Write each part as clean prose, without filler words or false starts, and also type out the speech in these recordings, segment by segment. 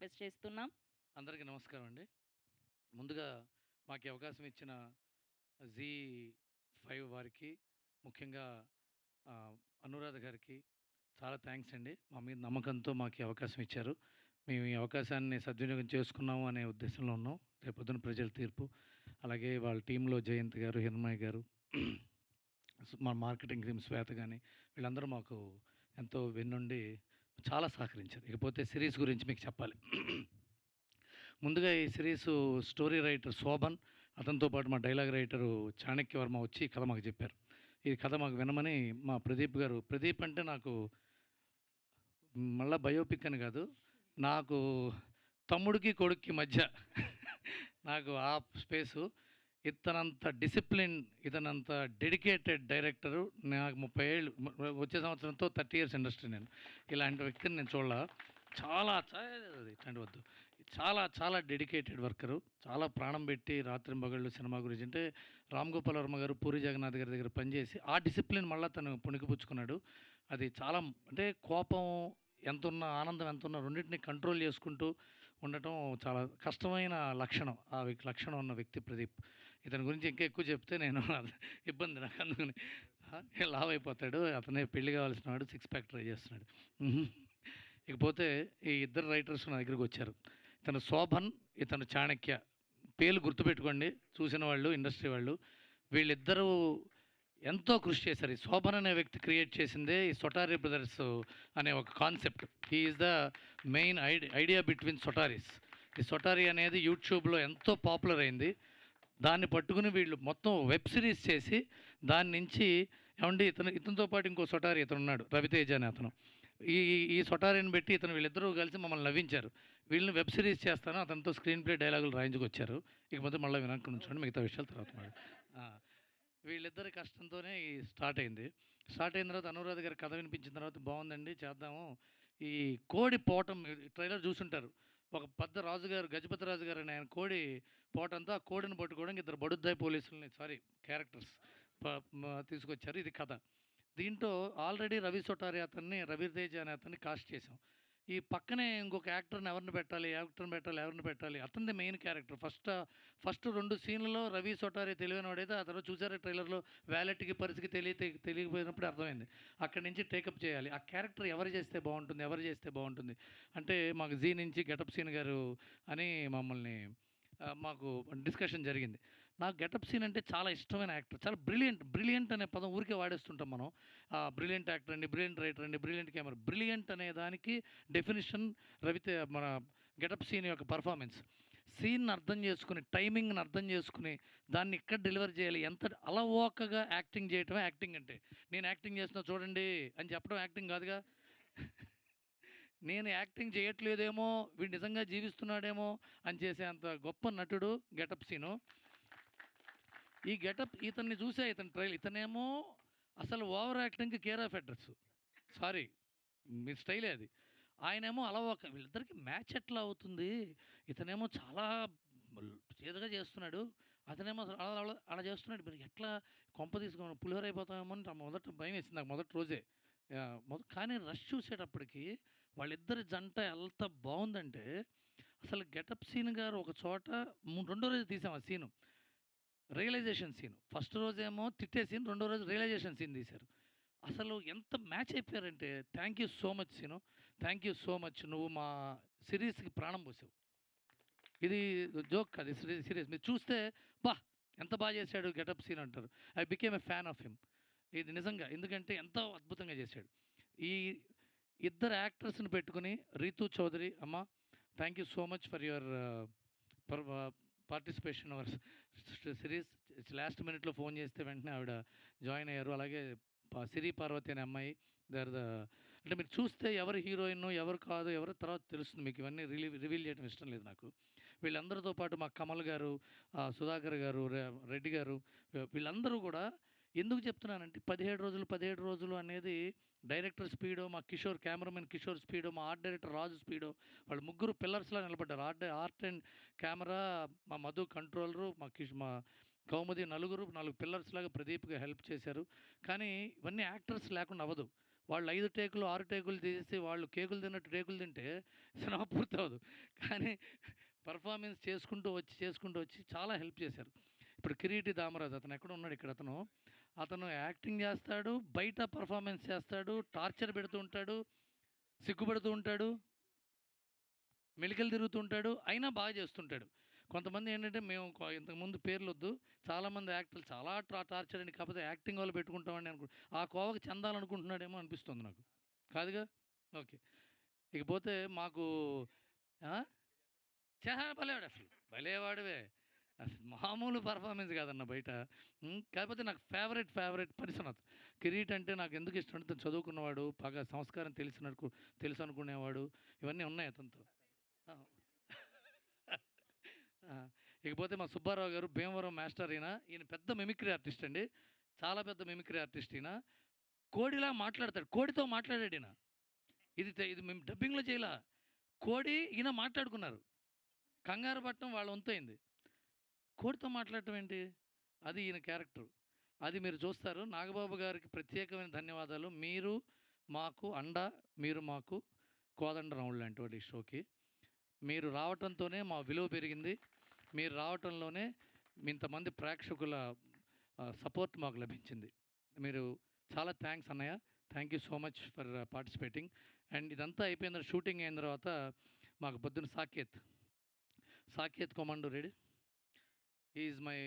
Request చేస్తున్నాం. అందరికీ నమస్కారం అండి. ముందుగా మాకు ఈ అవకాశం ఇచ్చిన జీ 5 వారికి, ముఖ్యంగా అనురాధ గారికి చాలా థ్యాంక్స్ అండి. మా మీద నమ్మకంతో మాకు ఈ అవకాశం ఇచ్చారు. మేము ఈ అవకాశాన్ని సద్వినియోగం చేసుకున్నాము అనే ఉద్దేశంలో ఉన్నాం. రేపొద్దున ప్రజల తీర్పు. అలాగే వాళ్ళ టీంలో జయంత్ గారు, హిరణ్మయ్య గారు, మా మార్కెటింగ్ టీమ్ శ్వేత గాని వీళ్ళందరూ మాకు ఎంతో వెన్నుండి చాలా సహకరించారు. ఇకపోతే సిరీస్ గురించి మీకు చెప్పాలి. ముందుగా ఈ సిరీస్ స్టోరీ రైటర్ శోభన్, అతనితో పాటు మా డైలాగ్ రైటరు చాణక్య వర్మ వచ్చి ఈ కథ మాకు చెప్పారు. ఈ కథ మాకు వినమని మా ప్రదీప్ గారు, ప్రదీప్ అంటే నాకు మళ్ళా బయోపిక్ అని కాదు, నాకు తమ్ముడికి కొడుక్కి మధ్య నాకు ఆ స్పేసు. ఇతనంత డిసిప్లిన్, ఇతనంత డెడికేటెడ్ డైరెక్టరు నాకు 30 ఏళ్ళు, వచ్చే సంవత్సరంతో 30 ఇయర్స్ ఇండస్ట్రీ. నేను ఇలాంటి వ్యక్తిని నేను చూడాల. చాలా ఇట్లాంటి వద్దు, చాలా చాలా డెడికేటెడ్ వర్కరు. చాలా ప్రాణం పెట్టి రాత్రింబగళ్ళు సినిమా గురించి. అంటే రామ్ గోపాల్ వర్మ గారు, పూరి జగన్నాథ్ గారి దగ్గర పనిచేసి ఆ డిసిప్లిన్ మళ్ళీ తను పుణికిపుచ్చుకున్నాడు. అది చాలా, అంటే కోపం ఎంతున్నా, ఆనందం ఎంతున్నా రెండింటిని కంట్రోల్ చేసుకుంటూ ఉండటం చాలా కష్టమైన లక్షణం. ఆ లక్షణం ఉన్న వ్యక్తి ప్రదీప్. ఇతని గురించి ఇంకా ఎక్కువ చెప్తే నేను ఇబ్బంది నాకు, అందుకని లావ్ అయిపోతాడు. అతనే పెళ్లి కావాల్సిన వాడు, సిక్స్ ప్యాక్ ట్రై చేస్తున్నాడు. ఇకపోతే ఈ ఇద్దరు రైటర్స్ నా దగ్గరికి వచ్చారు. ఇతను శోభన్, ఇతను చాణక్య. పేర్లు గుర్తుపెట్టుకోండి చూసిన వాళ్ళు, ఇండస్ట్రీ వాళ్ళు. వీళ్ళిద్దరూ ఎంతో కృషి చేశారు. ఈ శోభన్ అనే వ్యక్తి క్రియేట్ చేసిందే ఈ సొటారీ బ్రదర్స్ అనే ఒక concept. He is the main idea between సొటారీస్. ఈ సొటారీ అనేది యూట్యూబ్లో ఎంతో పాపులర్ అయింది. దాన్ని పట్టుకుని వీళ్ళు మొత్తం వెబ్ సిరీస్ చేసి దాని నుంచి, ఏమండి ఇతనితో పాటు ఇంకో సొటారీ ఇతను ఉన్నాడు, రవితేజ అనే అతను. ఈ ఈ సొటారీని పెట్టి వీళ్ళిద్దరూ కలిసి మమ్మల్ని నవ్వించారు. వీళ్ళని వెబ్ సిరీస్ చేస్తాను, అతనితో స్క్రీన్ ప్లే డైలాగులు రాయించుకొచ్చారు. ఇకపోతే మళ్ళీ వినాక ఉంచండి, మిగతా విషయాలు తర్వాత వీళ్ళిద్దరి కష్టంతోనే స్టార్ట్ అయింది. స్టార్ట్ అయిన తర్వాత అనురాధ గారి కథ వినిపించిన తర్వాత బాగుందండి చేద్దాము. ఈ కోడి పోవటం ట్రైలర్ చూసుంటారు. ఒక పెద్ద రాజుగారు, గజపతి రాజు గారు అని ఆయన కోడి పోవటంతో ఆ కోడిని పట్టుకోవడానికి ఇద్దరు బడుద్దాయి పోలీసులని, క్యారెక్టర్స్ తీసుకొచ్చారు. ఇది కథ. దీంట్లో ఆల్రెడీ రవి సొటారి అతన్ని, రవితేజ అనే అతన్ని కాస్ట్ చేసాం. ఈ పక్కనే ఇంకొక యాక్టర్ని ఎవరిని పెట్టాలి, అతనిది మెయిన్ క్యారెక్టర్. ఫస్ట్ 2 సీన్లలో రవి సొటారి తెలివైన వాడైతే, ఆ తర్వాత చూసారా ట్రైలర్లో వ్యాలెట్కి పరిస్థితికి తెలియకపోయినప్పుడు అర్థమైంది. అక్కడి నుంచి టేకప్ చేయాలి. ఆ క్యారెక్టర్ ఎవరు చేస్తే బాగుంటుంది అంటే మాకు జీ నుంచి గెటప్ సీన్ గారు అని మమ్మల్ని మాకు డిస్కషన్ జరిగింది. నాకు గెటప్ సీన్ అంటే చాలా ఇష్టమైన యాక్టర్. చాలా బ్రిలియంట్ అనే పదం ఊరికే వాడేస్తుంటాం మనం. బ్రిలియంట్ యాక్టర్ అండి, బ్రిలియంట్ రైటర్ అండి, బ్రిలియంట్ కెమెరా. బ్రిలియంట్ అనే దానికి డెఫినిషన్ మన గెటప్ సీన్ యొక్క పర్ఫార్మెన్స్. సీన్‌ని అర్థం చేసుకొని, టైమింగ్‌ని అర్థం చేసుకొని, దాన్ని ఎక్కడ డెలివర్ చేయాలి, ఎంత అలవోకగా యాక్టింగ్ చేయటమే యాక్టింగ్ అంటే. నేను యాక్టింగ్ చేస్తున్నా చూడండి అని చెప్పడం యాక్టింగ్ కాదుగా. నేను యాక్టింగ్ చేయట్లేదేమో, వీడు నిజంగా జీవిస్తున్నాడేమో అని చేసేంత గొప్ప నటుడు గెటప్ సీను. ఈ గెటప్ ఇతన్ని చూసే ఇతనేమో అసలు ఓవర్ యాక్టింగ్‌కి కేర్ ఆఫ్ అడ్రస్. సారీ, మీ స్టైలే అది. ఆయనేమో అలవోక. వీళ్ళిద్దరికి మ్యాచ్ ఎట్లా అవుతుంది? ఇతనేమో చాలా చేదుగా చేస్తున్నాడు. అతనేమో అసలు అలా చేస్తున్నాడు. మరి ఎట్లా కొంప తీసుకొని పులిహోర అయిపోతామేమో అని మొదట భయమేసింది నాకు మొదటి రోజే. కానీ రష్ చూసేటప్పటికి వాళ్ళిద్దరి జంట ఎంత బావుందంటే, అసలు గెటప్ సీన్ గారు ఒక చోట రెండో రోజు తీసాం ఆ సీను. Realisation scene. ఫస్ట్ రోజేమో తిట్టే సీన్, రెండో రోజు రియలైజేషన్ సీన్ తీశారు. అసలు ఎంత మ్యాచ్ అయిపోయారంటే, thank you so much Seenu. Thank you so much. నువ్వు మా సిరీస్‌కి ప్రాణం పోసావు. ఇది జోక్ కాదు, సీరియస్. మీరు చూస్తే అబ్బా! ఎంత బాగా చేశాడు గెటప్ సీన్ అంటారు. I became a fan of him. ఇది నిజంగా. ఎందుకంటే ఎంతో అద్భుతంగా చేశాడు. ఈ ఇద్దరు యాక్టర్స్‌ని పెట్టుకొని, రీతూ చౌదరి అమ్మ, thank you so much for your per participation our series. Last మినిట్‌లో ఫోన్ చేస్తే వెంటనే ఆవిడ జాయిన్ అయ్యారు. అలాగే సిరి పార్వతి అనే అమ్మాయి. దే ఆర్ ద, అంటే మీరు చూస్తే ఎవరు హీరోయిన్, ఎవరు కాదు, ఎవరో తర్వాత తెలుస్తుంది మీకు. ఇవన్నీ రివీల్ చేయడం ఇష్టం లేదు నాకు. వీళ్ళందరితో పాటు మా కమల్ గారు, సుధాకర్ గారు, రెడ్డి గారు, వీళ్ళందరూ కూడా. ఎందుకు చెప్తున్నానంటే 17 రోజులు అనేది డైరెక్టర్ స్పీడో, మా కిషోర్ కెమెరామెన్ కిషోర్ స్పీడో, మా ఆర్ట్ డైరెక్టర్ రాజు స్పీడో, వాళ్ళు ముగ్గురు పిల్లర్స్‌లా నిలబడ్డారు. ఆర్ట్ అండ్ కెమెరా, మా మధు కంట్రోలరు, మా కౌముది, నలుగురు 4 పిల్లర్స్ లాగా ప్రదీప్‌కి హెల్ప్ చేశారు. కానీ ఇవన్నీ యాక్టర్స్ లేకుండా అవ్వదు. వాళ్ళు 5 టేకులు, 6 టేకులు తీసేసి వాళ్ళు కేకులు తిన్నట్టు టేకులు తింటే సినిమా పూర్తవ్వదు. కానీ పెర్ఫార్మెన్స్ చేసుకుంటూ వచ్చి చాలా హెల్ప్ చేశారు. ఇప్పుడు 'కిరీటి దామరాజు' అతను ఎక్కడో ఉన్నాడు ఇక్కడ అతను. అతను యాక్టింగ్ చేస్తాడు, బయట పెర్ఫార్మెన్స్ చేస్తాడు, టార్చర్ పెడుతూ ఉంటాడు, సిగ్గుపడుతూ ఉంటాడు, మెలికలు తిరుగుతూ ఉంటాడు. అయినా బాగా చేస్తుంటాడు. కొంతమంది ఏంటంటే మేము ఇంతకుముందు పేర్లొద్దు. చాలామంది యాక్టర్లు చాలా టార్చర్ అండి. కాకపోతే యాక్టింగ్ వాళ్ళు పెట్టుకుంటామండి ఆ కోవకి చెందాలనుకుంటున్నాడేమో అనిపిస్తుంది నాకు. కాదుగా? ఓకే. ఇకపోతే మాకు ఆ! భలేవాడు అసలు. భలేవాడివే. అసలు మామూలు పెర్ఫార్మెన్స్ కాదన్న బయట. కాకపోతే నాకు ఫేవరెట్ పర్సన్ అతను. కిరీట్ అంటే నాకు ఎందుకు ఇష్టం అంటే అతను చదువుకున్నవాడు, బాగా సంస్కారం తెలుసు అనుకునేవాడు. ఇవన్నీ ఉన్నాయి అతనితో. ఆ! ఆ! ఇకపోతే మా సుబ్బారావు గారు భీమవరం మాస్టర్ ఈయన పెద్ద మిమిక్రీ ఆర్టిస్ట్ అండి. చాలా పెద్ద మిమిక్రీ ఆర్టిస్ట్ ఈయన. కోడిలా మాట్లాడతాడు. కోడితో మాట్లాడాడు ఈయన. ఇది మేము డబ్బింగ్‌లో చేయలా. కోడి ఈయన మాట్లాడుకున్నారు. కంగారు పడటం వాళ్ళ వంతయింది. కోడితో మాట్లాడటం ఏంటి? అది ఈయన క్యారెక్టర్. అది మీరు చూస్తారు. నాగబాబు గారికి ప్రత్యేకమైన ధన్యవాదాలు. మీరు మాకు అండ, మీరు మాకు కోదండరాముడు లాంటివాడు ఈ షోకి. మీరు రావటంతోనే మా విలువ పెరిగింది. మీరు రావటంలోనే ఇంతమంది ప్రేక్షకుల సపోర్ట్ మాకు లభించింది. మీరు చాలా థ్యాంక్స్ అన్నయ్య. Thank you so much for participating. And ఇదంతా అయిపోయిన షూటింగ్ అయిన తర్వాత మాకు పొద్దున్న Saketh commando ready. He is my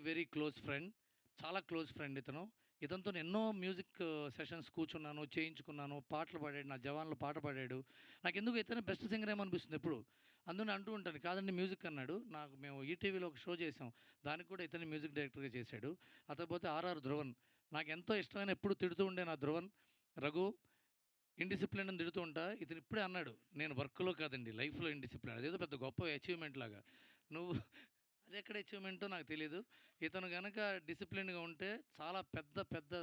very close friend. చాలా క్లోజ్ ఫ్రెండ్ ఇతను. ఇతనితో ఎన్నో మ్యూజిక్ సెషన్స్ కూర్చున్నాను, చేయించుకున్నాను, పాటలు పాడాడు. నా జవాన్లో పాట పాడాడు. నాకెందుకు ఇతనే బెస్ట్ సింగర్ ఏమో అనిపిస్తుంది ఎప్పుడు. అందుకని అంటూ ఉంటాను, కాదండి మ్యూజిక్ అన్నాడు. మేము ఈటీవీలో ఒక షో చేసాం. దానికి కూడా ఇతని మ్యూజిక్ డైరెక్టర్గా చేశాడు. అతకపోతే ఆర్ఆర్ ధ్రువన్. నాకు ఎంతో ఇష్టమైన, ఎప్పుడు తిడుతూ ఉండే నా ధ్రువన్. రఘు ఇండిసిప్లిన్ అని తిడుతూ ఉంటా. ఇతను ఇప్పుడే అన్నాడు, నేను వర్క్లో కాదండి లైఫ్లో ఇండిసిప్లిన్. అదేదో పెద్ద గొప్ప అచీవ్మెంట్ లాగా. నువ్వు అది ఎక్కడ అచీవ్మెంటో నాకు తెలీదు. ఇతను గనక డిసిప్లిన్‌గా ఉంటే చాలా పెద్ద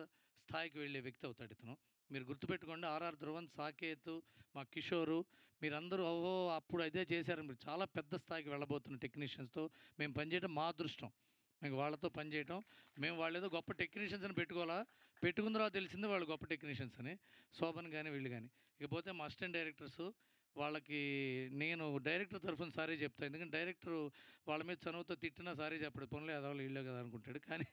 స్థాయికి వెళ్ళే వ్యక్తి అవుతాడు ఇతను. మీరు గుర్తుపెట్టుకోండి. ఆర్ఆర్ ధ్రువన్, సాకేతు, మా కిషోరు, మీరందరూ ఓహో! అప్పుడు అదే చేశారు. మీరు చాలా పెద్ద స్థాయికి వెళ్ళబోతున్న టెక్నీషియన్స్‌తో మేము పనిచేయడం మా అదృష్టం. మేము వాళ్ళతో పనిచేయటం. మేము వాళ్ళేదో గొప్ప టెక్నీషియన్స్ అని పెట్టుకోలా. పెట్టుకున్న తర్వాత తెలిసింది వాళ్ళు గొప్ప టెక్నీషియన్స్ అని. శోభన్ గాని, వీళ్ళు గాని. ఇకపోతే మా అసిస్టెంట్ డైరెక్టర్సు, వాళ్ళకి నేను డైరెక్టర్ తరఫున సారీ చెప్తా. ఎందుకంటే డైరెక్టరు వాళ్ళ మీద చనువుతో తిట్టినా సారీ చెప్పడు. పోన్లే ఎదవలు ఈళ్ళే కదా అనుకుంటాడు. కానీ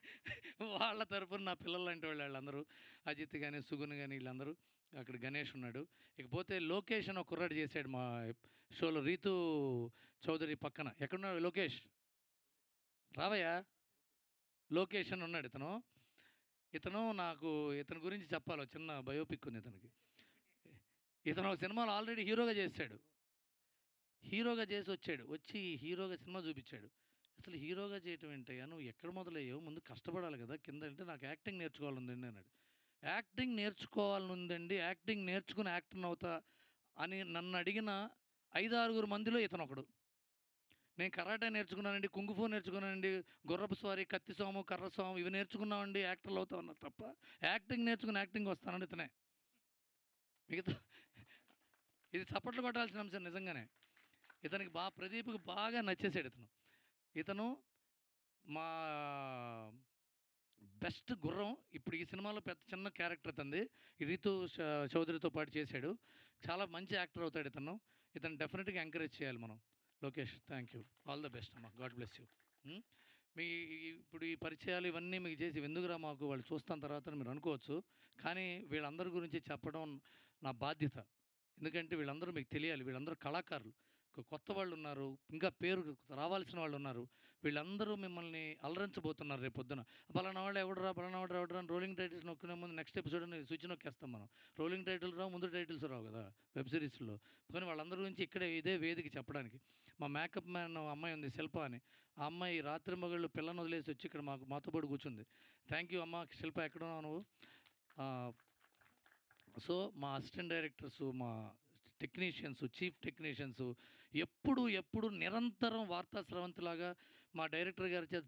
వాళ్ళ తరఫున నా పిల్లలు లాంటి వాళ్ళు ఆళ్ళందరూ. అజిత్ గాని, సుగున్ గాని వీళ్ళందరూ. అక్కడ గణేష్ ఉన్నాడు. ఇకపోతే లోకేష్ అని ఒక కుర్రాడు చేశాడు మా షోలో. రీతూ చౌదరి పక్కన. ఎక్కడున్నావు లోకేష్? రావయ్యా! లోకేష్ అని ఉన్నాడు ఇతను. ఇతని గురించి చెప్పాలి. చిన్న బయోపిక్ ఉంది ఇతనికి. ఇతను ఒక సినిమాలో ఆల్రెడీ హీరోగా చేశాడు. హీరోగా చేసొచ్చాడు. వచ్చి హీరోగా సినిమా చూపిచ్చాడు. అసలు హీరోగా చేయటం ఏంటయ్యా? నువ్వు ఎక్కడ మొదలయ్యావు? ముందు కష్టపడాలి కదా! కింద అంటే నాకు యాక్టింగ్ నేర్చుకోవాలనుందండి అన్నాడు. యాక్టింగ్ నేర్చుకోవాలనుందండి. యాక్టింగ్ నేర్చుకుని యాక్టర్‌నవుతా అని నన్నడిగిన 5, 6 మందిలో ఇతనొకడు. నేను కరాటే నేర్చుకున్నానండి, కుంగ్-ఫూ నేర్చుకున్నానండి, గుర్రపు స్వారీ, కత్తి సాము, కర్ర సాము ఇవి నేర్చుకున్నామండి యాక్టర్లు అవుతాం అన్నారు తప్ప, యాక్టింగ్ నేర్చుకుని యాక్టింగ్ వస్తానని ఇతనే. మిగతా ఇది చప్పట్లు కొట్టాల్సిన అంశం నిజంగానే. ఇతనికి ప్రదీప్‌కి బాగా నచ్చేసాడు ఇతను. ఇతను మా బెస్ట్ గుర్రం. ఇప్పుడు ఈ సినిమాలో పెద్ద చిన్న క్యారెక్టర్ ఇతనిది. ఈ రితు చౌదరితో పాటు చేశాడు. చాలా మంచి యాక్టర్ అవుతాడు ఇతను. ఇతను డెఫినిట్‌గా ఎంకరేజ్ చేయాలి మనం. Lokesh thank you. All the best అమ్మా. God bless you. మీ ఇప్పుడు ఈ పరిచయాలు ఇవన్నీ మీకు చేసి ఎందుకురా మాకు వాళ్ళు చూస్తాన తర్వాత అని మీరు అనుకోవచ్చు. కానీ వీళ్ళందరి గురించి చెప్పడం నా బాధ్యత. ఎందుకంటే వీళ్ళందరూ మీకు తెలియాలి. వీళ్ళందరూ కళాకారులు. కొత్త వాళ్ళున్నారు. ఇంకా పేరు రావాల్సిన వాళ్ళున్నారు. వీళ్ళందరూ మిమ్మల్ని అలరించబోతున్నారు రేపొద్దున. పలానా వాడు ఎవడురా అని రోలింగ్ టైటిల్స్ నొక్కునే ముందు నెక్స్ట్ ఎపిసోడ్ అని స్విచ్ నొక్కేస్తాం మనం. రోలింగ్ టైటిల్ రావు, ముందు టైటిల్స్ రావు కదా వెబ్ సిరీస్‌లో. కానీ వాళ్ళందరి గురించి ఇక్కడే ఇదే వేదిక చెప్పడానికి. మా మేకప్ మ్యాన్ అమ్మాయి ఉంది శిల్ప అని. ఆ అమ్మాయి రాత్రింబగళ్ళు పిల్లని వదిలేసి వచ్చి ఇక్కడ మాతో పాటు కూర్చుంది. థ్యాంక్ యూ అమ్మ శిల్ప, ఎక్కడున్నావు నువ్వు? సో మా అసిస్టెంట్ డైరెక్టర్సు, మా టెక్నీషియన్స్, చీఫ్ టెక్నీషియన్స్ ఎప్పుడు నిరంతరం వార్తా స్రవంతిలాగా మా డైరెక్టర్ గారి చేత